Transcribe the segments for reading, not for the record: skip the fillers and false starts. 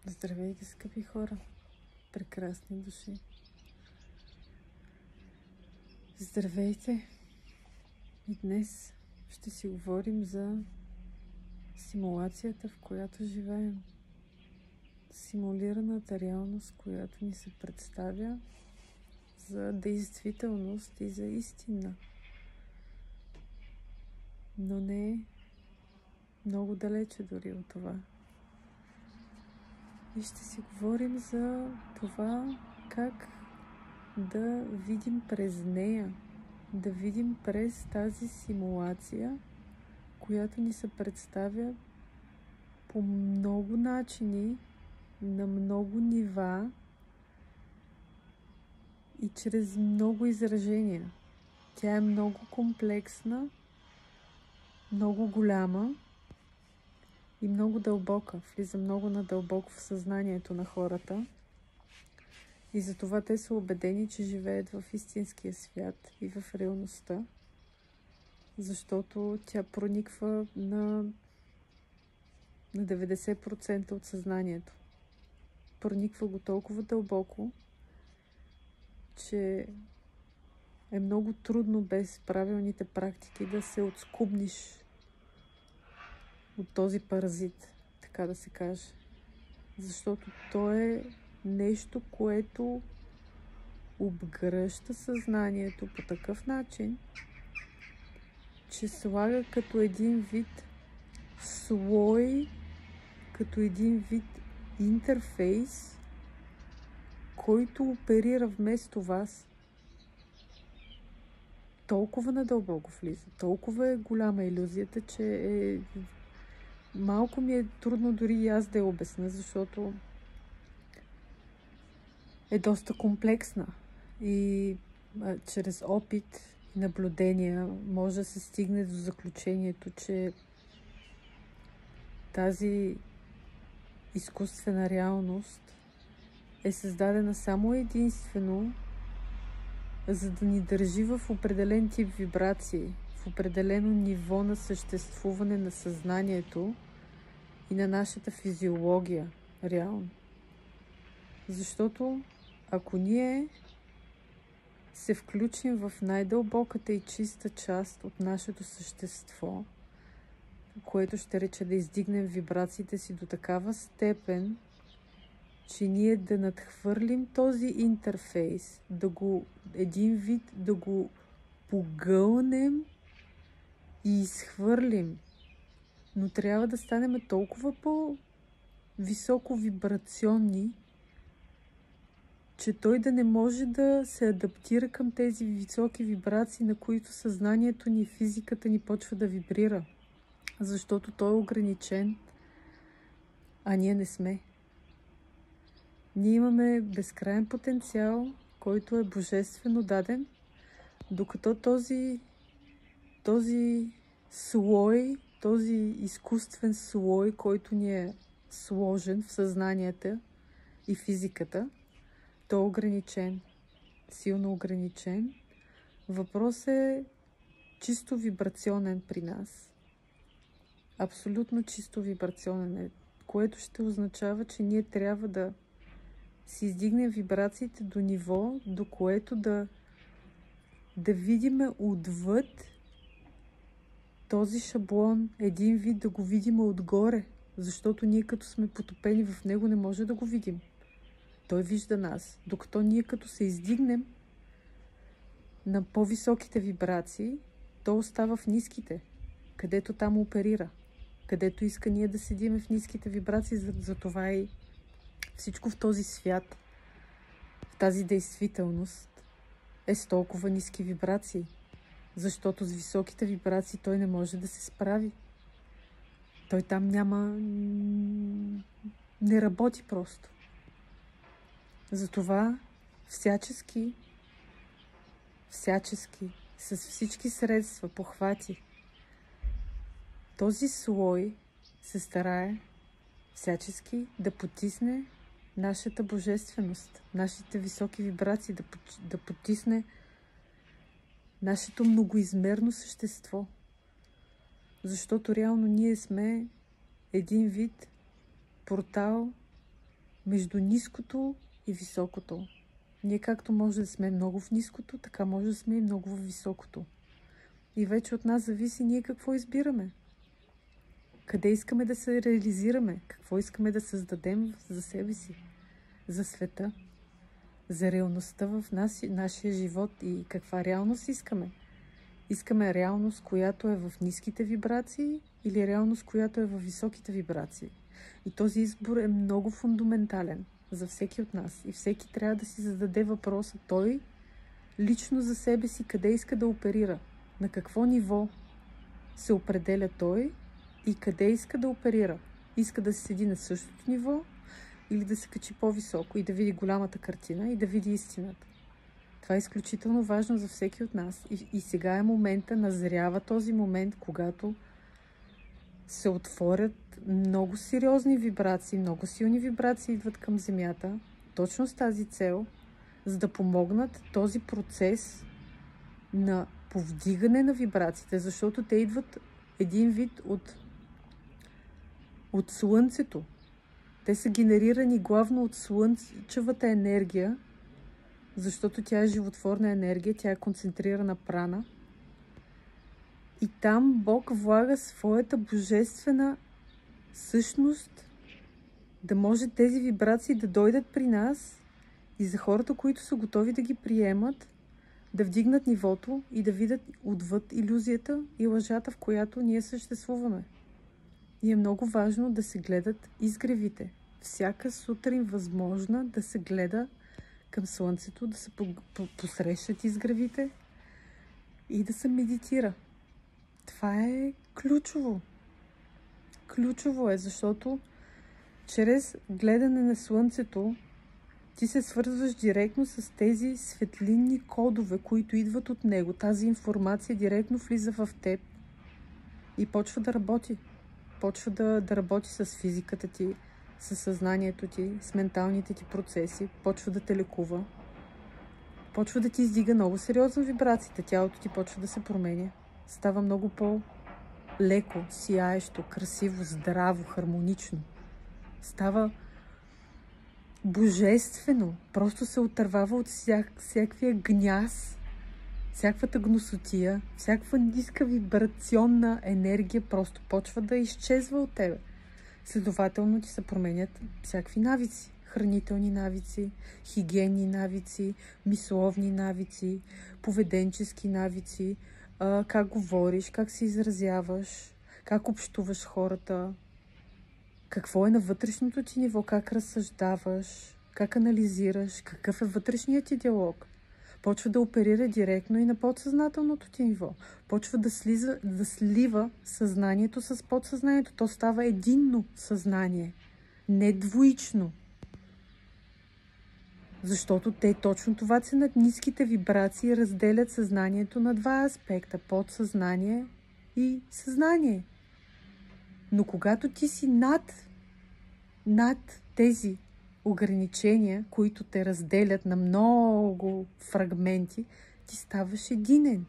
Здравейте, скъпи хора, прекрасни души! Здравейте! И днес ще си говорим за симулацията, в която живеем. Симулираната реалност, която ни се представя за действителност и за истина. Но не е много далече дори от това. И ще си говорим за това как да видим през нея, да видим през тази симулация, която ни се представя по много начини, на много нива и чрез много изражения. Тя е много комплексна, много голяма и много дълбока. Влиза много надълбоко в съзнанието на хората. И затова те са убедени, че живеят в истинския свят и в реалността, защото тя прониква на 90% от съзнанието. Прониква го толкова дълбоко, че е много трудно без правилните практики да се отскубниш от този паразит, така да се каже. Защото то е нещо, което обгръща съзнанието по такъв начин, че слага като един вид слой, като един вид интерфейс, който оперира вместо вас. Толкова надълбоко влиза, толкова е голяма илюзията, че малко ми е трудно дори и аз да я обясня, защото е доста комплексна и чрез опит и наблюдения може да се стигне до заключението, че тази изкуствена реалност е създадена само единствено за да ни държи в определен тип вибрации, в определено ниво на съществуване на съзнанието и на нашата физиология реално. Защото ако ние се включим в най-дълбоката и чиста част от нашето същество, което ще рече да издигнем вибрациите си до такава степен, че ние да надхвърлим този интерфейс, един вид да го погълнем и изхвърлим. Но трябва да станем толкова по-високо вибрационни, че той да не може да се адаптира към тези високи вибрации, на които съзнанието ни, физиката ни почва да вибрира. Защото той е ограничен, а ние не сме. Ние имаме безкрайен потенциал, който е божествено даден, докато този слой, този изкуствен слой, който ни е сложен в съзнанията и физиката, той е ограничен, силно ограничен. Въпрос е чисто вибрационен при нас. Абсолютно чисто вибрационен е, което ще означава, че ние трябва да си издигнем вибрациите до ниво, до което да видиме отвъд този шаблон, един вид да го видим отгоре, защото ние като сме потопени в него не може да го видим. Той вижда нас, докато ние като се издигнем на по-високите вибрации, то остава в ниските, където там оперира, където иска ние да седиме в ниските вибрации, за това и всичко в този свят, в тази действителност е с толкова ниски вибрации, защото с високите вибрации той не може да се справи. Той там не работи просто. Затова всячески, с всички средства, похвати, този слой се старае всячески да потисне нашата божественост, нашите високи вибрации, да потисне нашето многоизмерно същество. Защото реално ние сме един вид портал между ниското и високото. Ние както може да сме много в ниското, така може да сме и много в високото. И вече от нас зависи ние какво избираме. Къде искаме да се реализираме, какво искаме да създадем за себе си, за света, за реалността в нашия живот и каква реалност искаме. Искаме реалност, която е в ниските вибрации или реалност, която е в високите вибрации. И този избор е много фундаментален за всеки от нас. И всеки трябва да си зададе въпроса той лично за себе си къде иска да оперира, на какво ниво се определя той и къде иска да оперира. Иска да се седи на същото ниво или да се качи по-високо и да види голямата картина и да види истината. Това е изключително важно за всеки от нас. И сега е момента, назрява този момент, когато се отворят много сериозни вибрации, много силни вибрации идват към Земята, точно с тази цел, за да помогнат този процес на повдигане на вибрациите, защото те идват един вид от Слънцето. Те са генерирани главно от слънчевата енергия, защото тя е животворна енергия, тя е концентрирана прана. И там Бог влага своята божествена същност, да може тези вибрации да дойдат при нас и за хората, които са готови да ги приемат, да вдигнат нивото и да видят отвъд илюзията и лъжата, в която ние съществуваме. И е много важно да се гледат изгревите. Всяка сутрин възможна да се гледа към Слънцето, да се посрещат изгревите и да се медитира. Това е ключово. Ключово е, защото чрез гледане на Слънцето ти се свързваш директно с тези светлинни кодове, които идват от него. Тази информация директно влиза в теб и почва да работи. Почва да работи с физиката ти, с съзнанието ти, с менталните ти процеси. Почва да те лекува. Почва да ти издига много сериозно вибрациите. Тялото ти почва да се променя. Става много по-леко, сияещо, красиво, здраво, хармонично. Става божествено. Просто се отървава от всякаквия гняз, всякаквата гносотия, всякаква ниска вибрационна енергия просто почва да изчезва от тебе. Следователно ти се променят всякакви навици. Хранителни навици, хигиенни навици, мисловни навици, поведенчески навици, как говориш, как се изразяваш, как общуваш с хората, какво е на вътрешното ти ниво, как разсъждаваш, как анализираш, какъв е вътрешният ти диалог. Почва да оперира директно и на подсъзнателното ти ниво. Почва да слива съзнанието с подсъзнанието. То става единно съзнание, не двоично. Защото те точно това ценят. Ниските вибрации разделят съзнанието на два аспекта. Подсъзнание и съзнание. Но когато ти си над тези ограничения, които те разделят на много фрагменти, ти ставаш единен.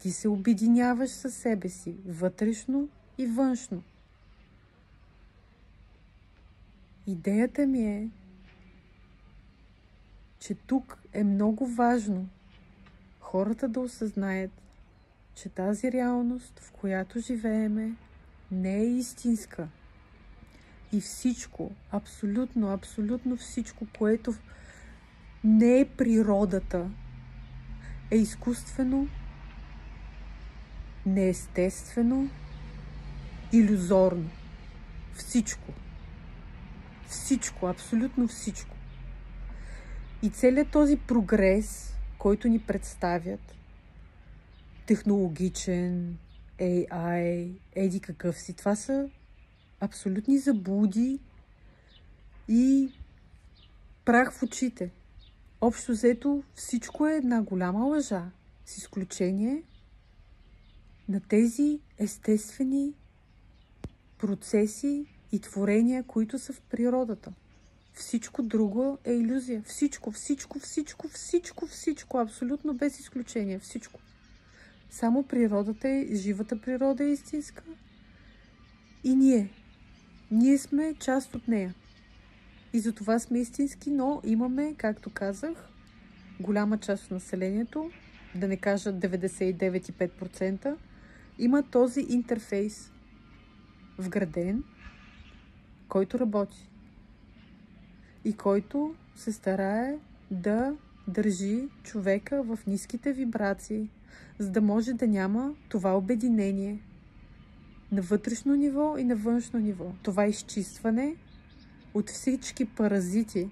Ти се обединяваш със себе си, вътрешно и външно. Идеята ми е, че тук е много важно хората да осъзнаят, че тази реалност, в която живееме, не е истинска. И всичко, абсолютно всичко, което не е природата, е изкуствено, неестествено, илюзорно. Всичко. Всичко, абсолютно всичко. И целият този прогрес, който ни представят, технологичен, AI, еди какъв си, това са абсолютни заблуди и прах в очите. Общо взето всичко е една голяма лъжа, с изключение на тези естествени процеси и творения, които са в природата. Всичко друго е илюзия. Всичко, абсолютно без изключение. Всичко. Само природата живата природа е истинска. И ние сме част от нея. и за това сме истински, но имаме, както казах, голяма част от населението, да не кажа 99,5%, има този интерфейс вграден, който работи и който се старае да държи човека в ниските вибрации, за да може да няма това обединение на вътрешно ниво и на външно ниво. Това изчистване от всички паразити,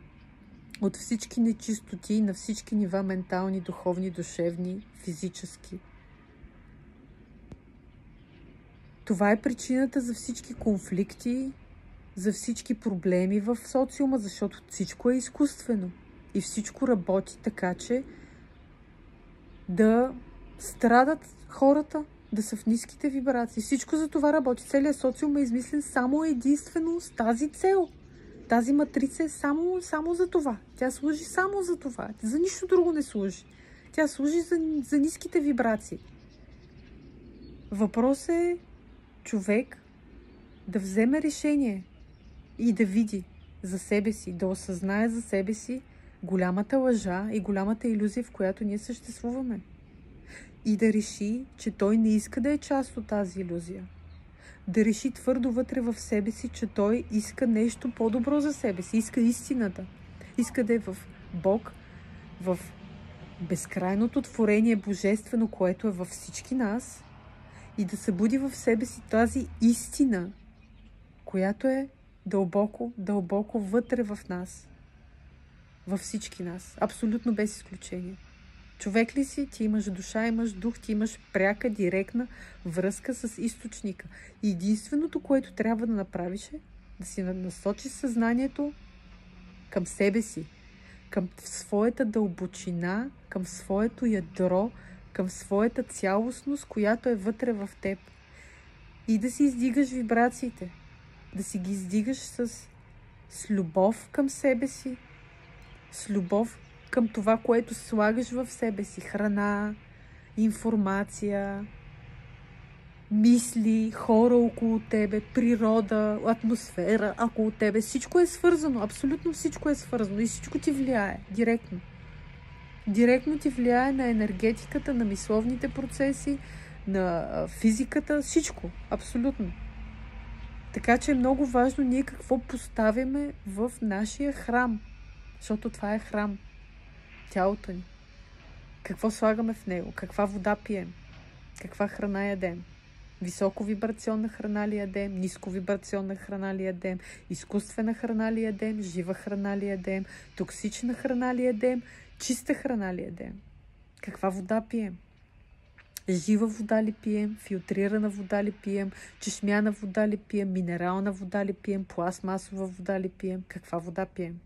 от всички нечистоти на всички нива, ментални, духовни, душевни, физически. Това е причината за всички конфликти, за всички проблеми в социума, защото всичко е изкуствено и всичко работи така, че да страдат хората, да са в ниските вибрации. Всичко за това работи. Целият социум е измислен само единствено с тази цел. Тази матрица е само за това. Тя служи само за това. За нищо друго не служи. Тя служи за ниските вибрации. Въпрос е човек да вземе решение и да види за себе си, да осъзнае за себе си голямата лъжа и голямата илюзия, в която ние съществуваме. И да реши, че той не иска да е част от тази илюзия. Да реши твърдо вътре в себе си, че той иска нещо по-добро за себе си. Иска истината. Иска да е в Бог, в безкрайното творение божествено, което е във всички нас, и да събуди в себе си тази истина, която е дълбоко, дълбоко вътре в нас. Във всички нас. Абсолютно без изключение. Човек ли си? Ти имаш душа, имаш дух, ти имаш пряка, директна връзка с източника. И единственото, което трябва да направиш е да си насочиш съзнанието към себе си, към своята дълбочина, към своето ядро, към своята цялостност, която е вътре в теб. И да си издигаш вибрациите. Да си ги издигаш с любов към себе си, с любов към това, което слагаш в себе си. Храна, информация, мисли, хора около тебе, природа, атмосфера около тебе. Всичко е свързано. Абсолютно всичко е свързано и всичко ти влияе директно. Директно ти влияе на енергетиката, на мисловните процеси, на физиката, всичко. Абсолютно. Така че е много важно ние какво поставяме в нашия храм. Защото това е храм. Тялото ни. Какво слагаме в него? Каква вода пием? Каква храна ядем? Високовибрационна храна ли ядем? Нисковибрационна храна ли ядем? Изкуствена храна ли ядем? Жива храна ли ядем? Токсична храна ли ядем? Чиста храна ли ядем? Каква вода пием? Жива вода ли пием? Филтрирана вода ли пием? Чешмяна вода ли пием? Минерална вода ли пием? Пластмасова вода ли пием? Каква вода пием?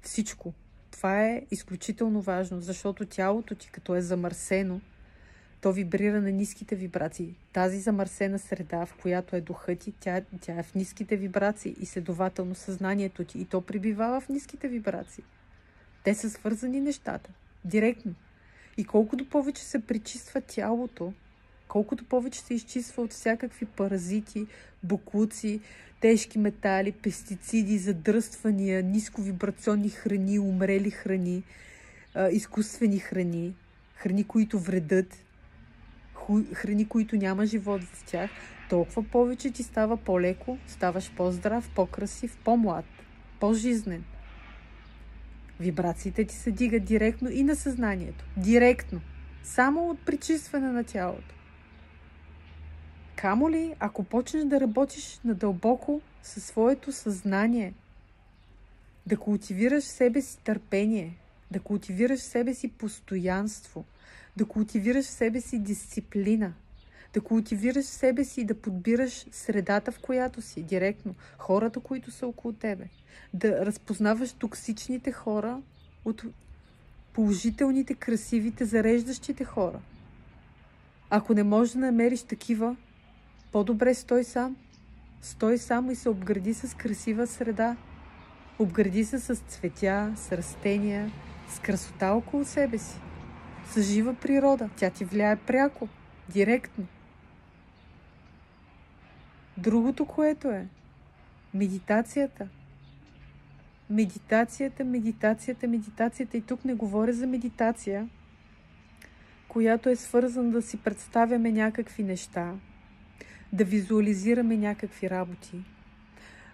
Всичко. Това е изключително важно, защото тялото ти, като е замърсено, то вибрира на ниските вибрации. Тази замърсена среда, в която е духът ти, тя е в ниските вибрации и следователно съзнанието ти. И то прибива в ниските вибрации. Те са свързани нещата. Директно. И колкото повече се пречиства тялото, колкото повече се изчиства от всякакви паразити, боклуци, тежки метали, пестициди, задръствания, нисковибрационни храни, умрели храни, изкуствени храни, храни, които вредят, храни, които няма живот в тях, толкова повече ти става по-леко, ставаш по-здрав, по-красив, по-млад, по-жизнен. Вибрациите ти се дигат директно и на съзнанието. Директно. Само от пречистване на тялото. Камо ли, ако почнеш да работиш надълбоко със своето съзнание, да култивираш в себе си търпение, да култивираш в себе си постоянство, да култивираш в себе си дисциплина, да култивираш в себе си и да подбираш средата, в която си, директно, хората, които са около тебе, да разпознаваш токсичните хора от положителните, красивите, зареждащите хора. Ако не можеш да намериш такива, по-добре стой сам. Стой сам и се обгради с красива среда. Обгради се с цветя, с растения, с красота около себе си. С жива природа. Тя ти влияе пряко, директно. Другото, което е медитацията. Медитацията. И тук не говоря за медитация, която е свързана да си представяме някакви неща, да визуализираме някакви работи,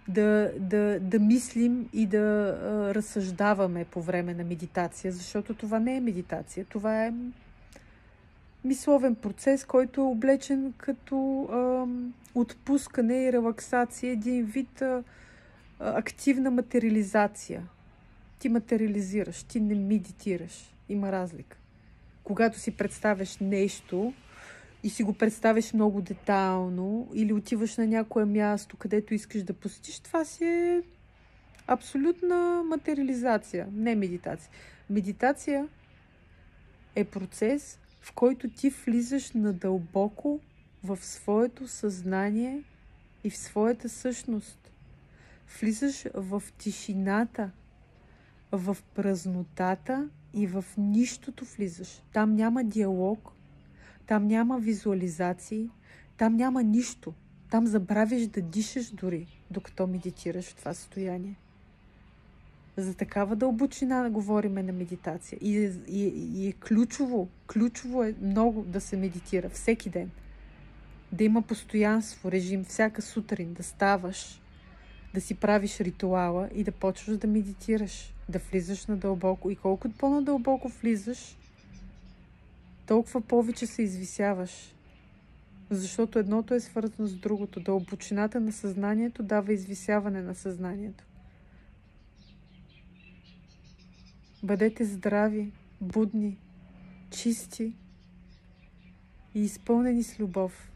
да мислим и да разсъждаваме по време на медитация, защото това не е медитация. Това е мисловен процес, който е облечен като отпускане и релаксация, един вид активна материализация. Ти материализираш, ти не медитираш. Има разлика. Когато си представяш нещо и си го представяш много детайлно или отиваш на някое място, където искаш да посетиш, това си е абсолютна материализация, не медитация. Медитация е процес, в който ти влизаш надълбоко в своето съзнание и в своята същност. Влизаш в тишината, в празнотата и в нищото влизаш. Там няма диалог, там няма визуализации, там няма нищо. Там забравиш да дишаш дори, докато медитираш в това състояние. За такава дълбочина говориме на медитация. И е ключово е много да се медитира всеки ден. Да има постоянство, режим, всяка сутрин да ставаш, да си правиш ритуала и да почваш да медитираш, да влизаш надълбоко. И колкото по-надълбоко влизаш, толкова повече се извисяваш. Защото едното е свързано с другото. Дълбочината на съзнанието дава извисяване на съзнанието. Бъдете здрави, будни, чисти и изпълнени с любов.